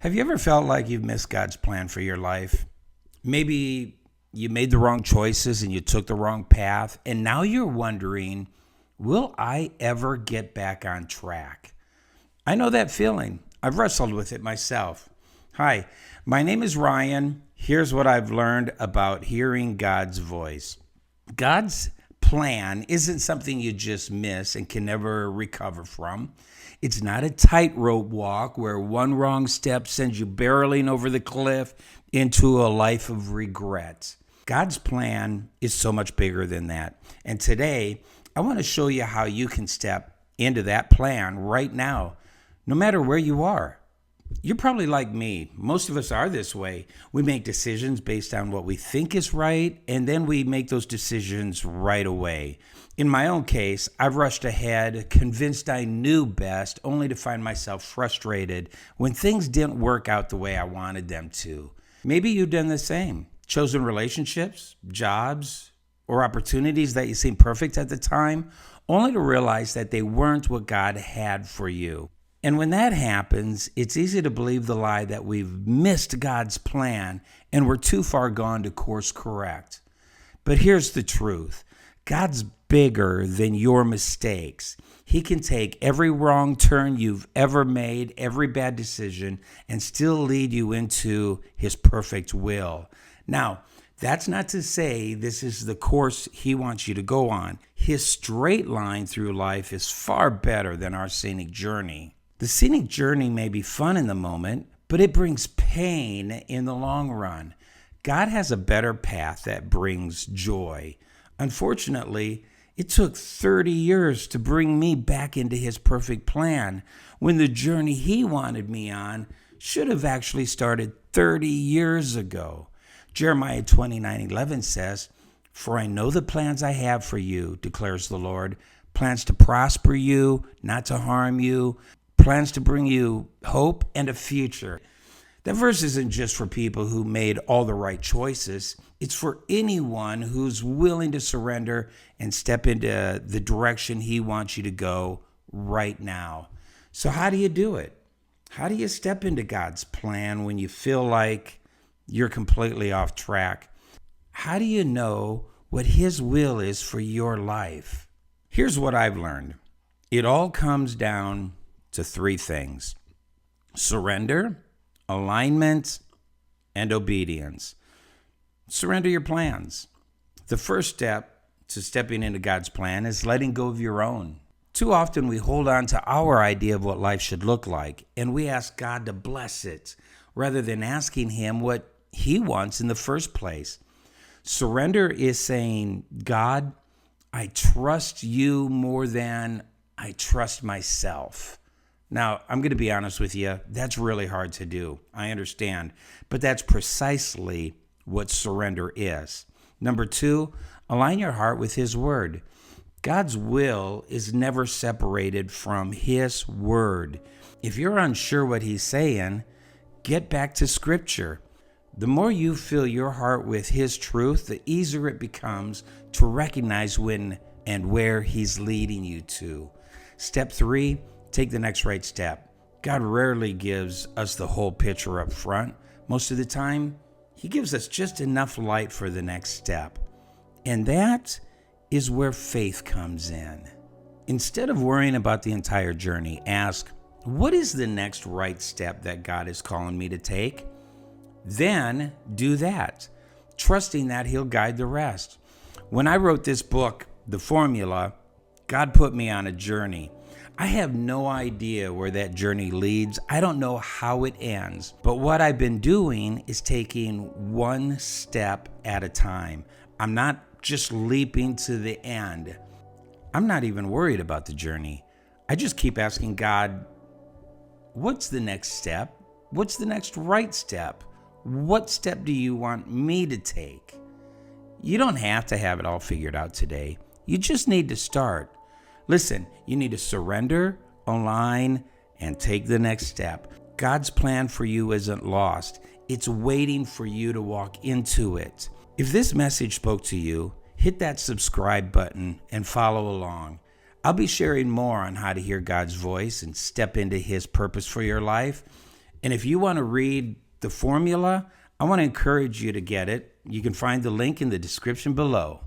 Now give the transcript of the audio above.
Have you ever felt like you've missed God's plan for your life? Maybe you made the wrong choices and you took the wrong path, and now you're wondering, will I ever get back on track? I know that feeling. I've wrestled with it myself. Hi, my name is Ryan. Here's what I've learned about hearing God's voice. God's plan isn't something you just miss and can never recover from. It's not a tightrope walk where one wrong step sends you barreling over the cliff into a life of regret. God's plan is so much bigger than that. And today, I want to show you how you can step into that plan right now, no matter where you are. You're probably like me. Most of us are this way. We make decisions based on what we think is right, and then we make those decisions right away. In my own case, I've rushed ahead, convinced I knew best, only to find myself frustrated when things didn't work out the way I wanted them to. Maybe you've done the same. Chosen relationships, jobs, or opportunities that you seemed perfect at the time, only to realize that they weren't what God had for you. And when that happens, it's easy to believe the lie that we've missed God's plan and we're too far gone to course correct. But here's the truth. God's bigger than your mistakes. He can take every wrong turn you've ever made, every bad decision, and still lead you into His perfect will. Now, that's not to say this is the course He wants you to go on. His straight line through life is far better than our scenic journey. The scenic journey may be fun in the moment, but it brings pain in the long run. God has a better path that brings joy. Unfortunately, it took 30 years to bring me back into His perfect plan when the journey He wanted me on should have actually started 30 years ago. Jeremiah 29:11 says, "For I know the plans I have for you, declares the Lord, plans to prosper you, not to harm you, plans to bring you hope and a future." That verse isn't just for people who made all the right choices. It's for anyone who's willing to surrender and step into the direction He wants you to go right now. So how do you do it? How do you step into God's plan when you feel like you're completely off track? How do you know what His will is for your life? Here's what I've learned. It all comes down to three things: surrender, alignment, and obedience. Surrender your plans. The first step to stepping into God's plan is letting go of your own. Too often we hold on to our idea of what life should look like, and we ask God to bless it rather than asking Him what He wants in the first place. Surrender is saying, God, I trust you more than I trust myself. Now, I'm going to be honest with you, that's really hard to do. I understand. But that's precisely what surrender is. Number two, align your heart with His word. God's will is never separated from His word. If you're unsure what He's saying, get back to Scripture. The more you fill your heart with His truth, the easier it becomes to recognize when and where He's leading you to. Step three, take the next right step. God rarely gives us the whole picture up front. Most of the time, He gives us just enough light for the next step. And that is where faith comes in. Instead of worrying about the entire journey, ask, what is the next right step that God is calling me to take? Then do that, trusting that He'll guide the rest. When I wrote this book, The Formula, God put me on a journey. I have no idea where that journey leads. I don't know how it ends. But what I've been doing is taking one step at a time. I'm not just leaping to the end. I'm not even worried about the journey. I just keep asking God, what's the next step? What's the next right step? What step do you want me to take? You don't have to have it all figured out today. You just need to start. Listen, you need to surrender, align, and take the next step. God's plan for you isn't lost. It's waiting for you to walk into it. If this message spoke to you, hit that subscribe button and follow along. I'll be sharing more on how to hear God's voice and step into His purpose for your life. And if you want to read the formula, I want to encourage you to get it. You can find the link in the description below.